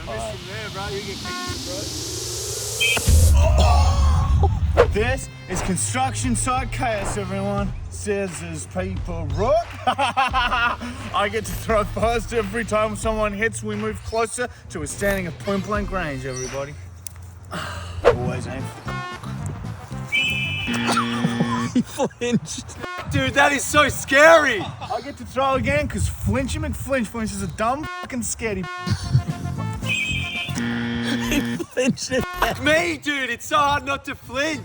miss from there, bro. You get kicked, bro. This is construction site chaos, everyone. Scissors, paper, rock. I get to throw first every time someone hits. We move closer to a standing at point blank range, everybody. Always aim for the He flinched. Dude, that is so scary. I get to throw again because Flinchy McFlinch is a dumb fucking scaredy. He flinched it. Me, dude, it's so hard not to flinch.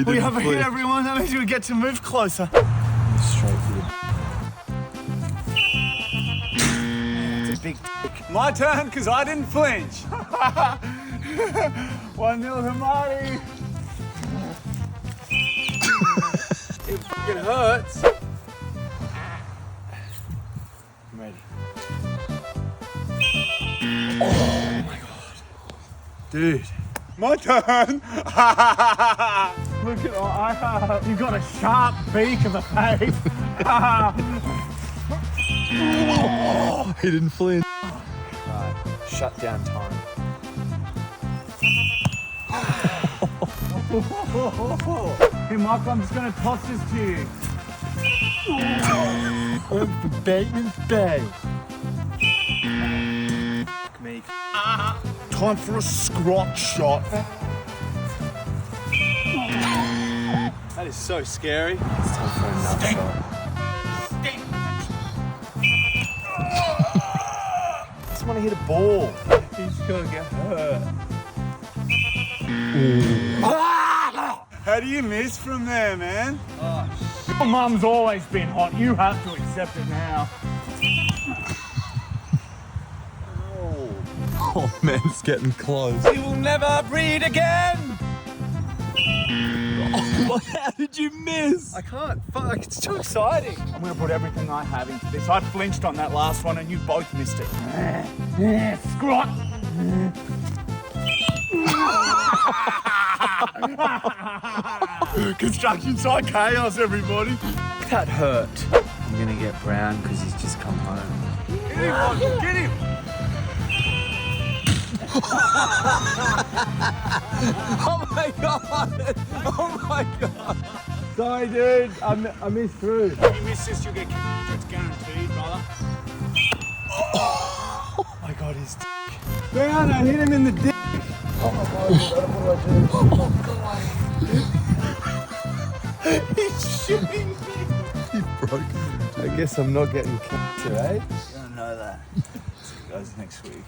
We have a hit, everyone. That means we get to move closer. Straight for the... It's a big dick. My turn, because I didn't flinch. 1-0 to Marty. It fucking hurts. I'm ready. Oh my god. Dude. My turn. Look at all I have. You've got a sharp beak of a face. He didn't flinch. Right, shut down time. Hey, Mark, I'm just going to toss this to you. Bateman's Bay. Me. Time for a scrot shot. That is so scary. It's time for a nut shot. I just want to hit a ball. He's going to get hurt. How do you miss from there, man? Your mum's always been hot. You have to accept it now. Oh man, it's getting close. We will never breed again. Oh, how did you miss? I can't. Fuck, it's too exciting. I'm going to put everything I have into this. I flinched on that last one and you both missed it. Scrot! Construction site chaos, everybody. That hurt. I'm gonna get Brown because he's just come home. Get him, Michael, get him. Oh my god! Oh my god! Sorry, dude. I missed through. If you miss this, you'll get kicked. It's guaranteed, brother. Oh my god, he's Brown, I hit him in the dick. He's shitting me. He broke. I guess I'm not getting kicked today. You don't know that. See you guys next week.